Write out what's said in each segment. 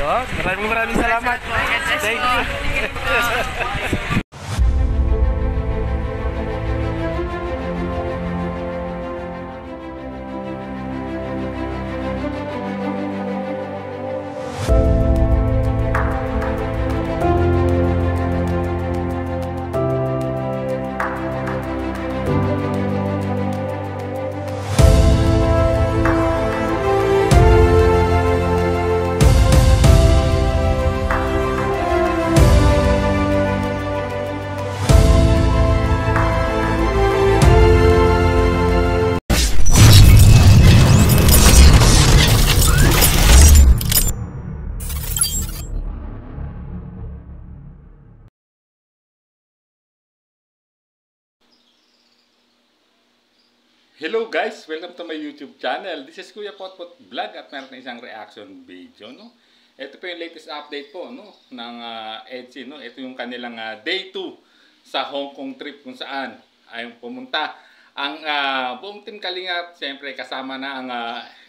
Yun, maraming salamat. Thank you. Hello guys! Welcome to my YouTube channel. This is Kuya Potpot Vlog at meron na isang reaction video. No? Ito po yung latest update po no? ng EDSI. No? Ito yung kanilang day 2 sa Hong Kong trip kung saan ay pumunta ang buong Team Kalingap. Siyempre kasama na ang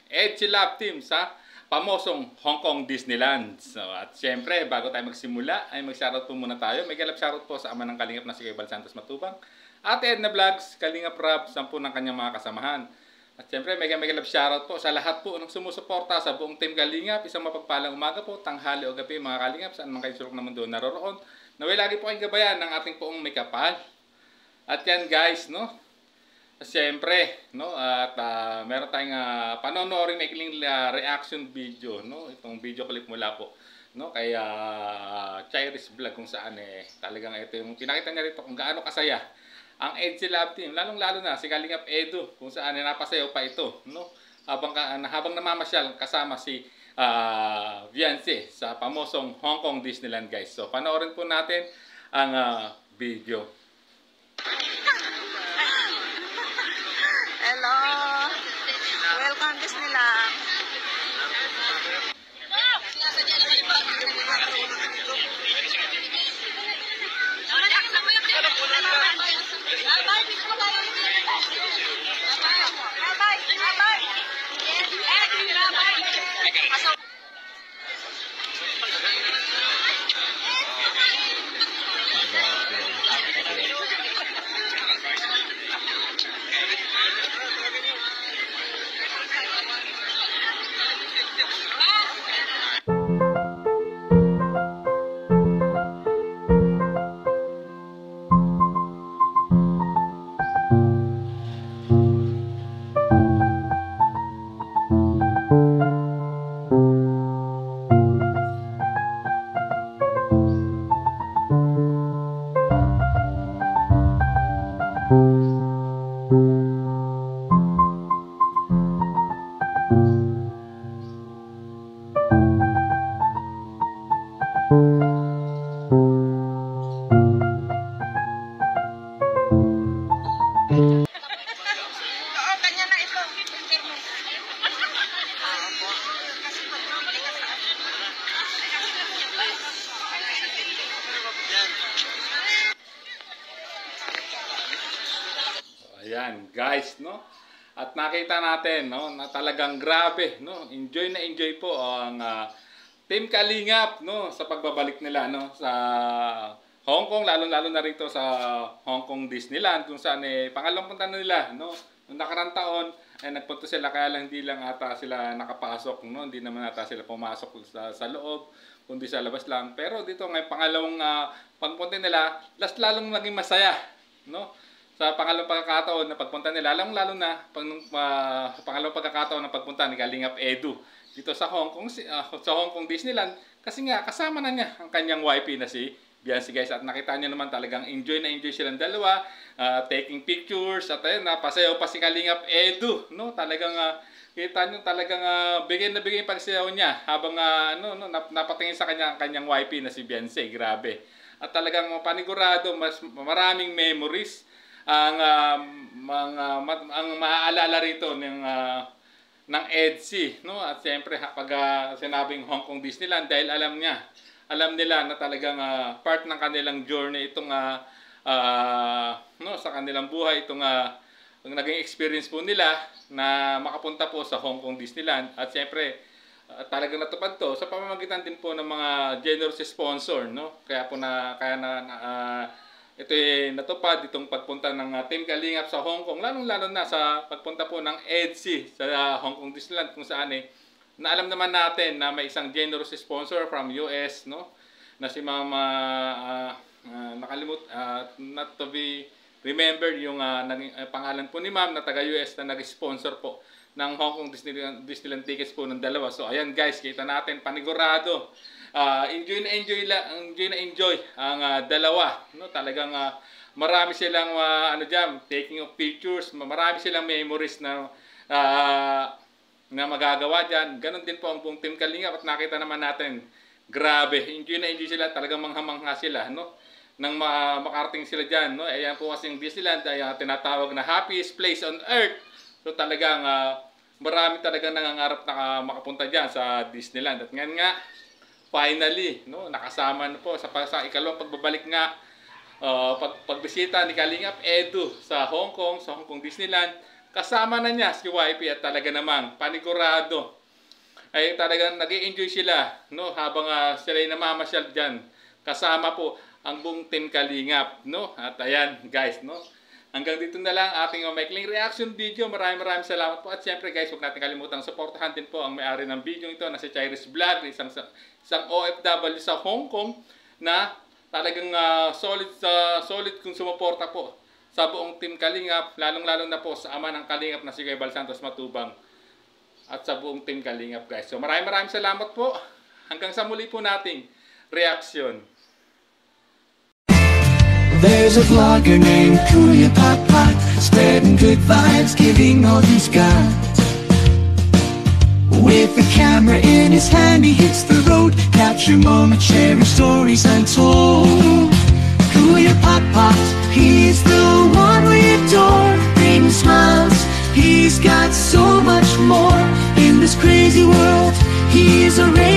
EDSI Love Team sa pamosong Hong Kong Disneyland. So, at siyempre bago tayo magsimula ay mag-shoutout po muna tayo. May galap shoutout po sa ama ng Kalingap na si Kuya Bal Santos Matubang. Ate Edna Vlogs, Kalingap Rab, 10 ng kanyang mga kasamahan. At siyempre, mega love shoutout po sa lahat po ng sumusuporta sa buong Team Kalingap. Isang mapagpalang umaga po, tanghali o gabi mga Kalingap, saan man kayo sulok na mundo naroroon. Naway lagi po kayong gabayan ng ating poong may kapal. At yan guys, no? At siyempre, no? At meron tayong panonoorin na ikling reaction video, no? Itong video clip mula po, no? Kay Chairis Vlog kung saan talagang ito yung pinakita niya rito kung gaano kasaya ang EDSI Love Team, lalong-lalo na si Kalingap Edu, kung saan napasayaw pa ito, no? Habang namamasyal kasama si Viancy sa pamosong Hong Kong Disneyland guys. So, panoorin po natin ang video. Hello! Welcome Disneyland! Ayan, guys, no? At nakita natin, no, na talagang grabe, no? Enjoy na enjoy po ang Team Kalingap, no, sa pagbabalik nila, no, sa Hong Kong, lalo-lalo na rito sa Hong Kong Disneyland, kung saan pangalawang punta na nila, no? Noong nakarang taon ay nagpunta sila, kaya lang hindi lang ata sila nakapasok, no? Hindi naman ata sila pumasok sa loob, kundi sa labas lang. Pero dito ngayon pangalawang pagpunta nila, lalong naging masaya, no? Sa pangalawang pagkakataon na pagpunta nila, lalo na pangalawang pagkakataon na pagpunta ni Kalingap Edu dito sa Hong Kong Disneyland, kasi nga kasama na niya ang kanyang wifey na si Viancy guys. At nakita niyo naman talagang enjoy na enjoy silang dalawa, taking pictures, at ayun, napasayaw pa si Kalingap Edu, no? Talagang kita niyo talagang bigay na bigay pagsayaw niya habang napatingin sa kanyang wifey na si Viancy. Grabe. At talagang panigurado mas maraming memories ang maaalala rito ng EDSI, no? At siyempre pag sinabing Hong Kong Disneyland, dahil alam nila na talagang part ng kanilang journey itong no, sa kanilang buhay, itong naging experience po nila na makapunta po sa Hong Kong Disneyland. At siyempre talagang natupad to sa pamamagitan din po ng mga generous sponsor, no? Kaya po ito ay natupad itong pagpunta ng Team Kalingap sa Hong Kong, lalong-lalo na sa pagpunta po ng EDSI sa Hong Kong Disneyland, kung saan na alam naman natin na may isang generous sponsor from US, no? Na si Mama not to be remembered yung pangalan po ni Ma'am na taga US na nag-sponsor po ng Hong Kong Disneyland tickets po ng dalawa. So ayan guys, kita natin panigurado. Enjoy na enjoy ang dalawa, no? Talagang marami silang taking of pictures, marami silang memories na magagawa diyan. Ganon din po ang buong Team Kalingap at nakita naman natin, grabe, enjoy na enjoy sila, talagang mangha-mangha sila, no? Nang makarating sila diyan, no? Ayan po kasi yung Disneyland ay tinatawag na happiest place on earth. So talagang marami talaga nangangarap na makapunta diyan sa Disneyland. At ngayon nga, finally, no, nakasama na po sa ikalawang pagbabalik nga, pagbisita ni Kalingap Edu sa Hong Kong Disneyland. Kasama na niya si YP at talaga namang panigurado ay talagang nag-i-enjoy sila, no, habang sila ay namamasyal diyan. Kasama po ang buong Team Kalingap, no? At ayan, guys, no? Hanggang dito na lang ating maikling reaction video. Maraming salamat po. At syempre guys, huwag natin kalimutang suportahan din po ang may-ari ng video ito na si Chairis Vlog, isang OFW sa Hong Kong na talagang solid kung sumuporta po sa buong Team Kalingap, lalong-lalo na po sa ama ng Kalingap na si Kuya Bal Santos Matubang at sa buong Team Kalingap guys. So maraming salamat po. Hanggang sa muli po nating reaction. There's a vlogger named Kuya Pot, spreading good vibes, giving all he's got. With a camera in his hand, he hits the road, capture moments, sharing stories untold. Kuya Pot, he's the one we adore, bringing smiles, he's got so much more. In this crazy world, he is a ray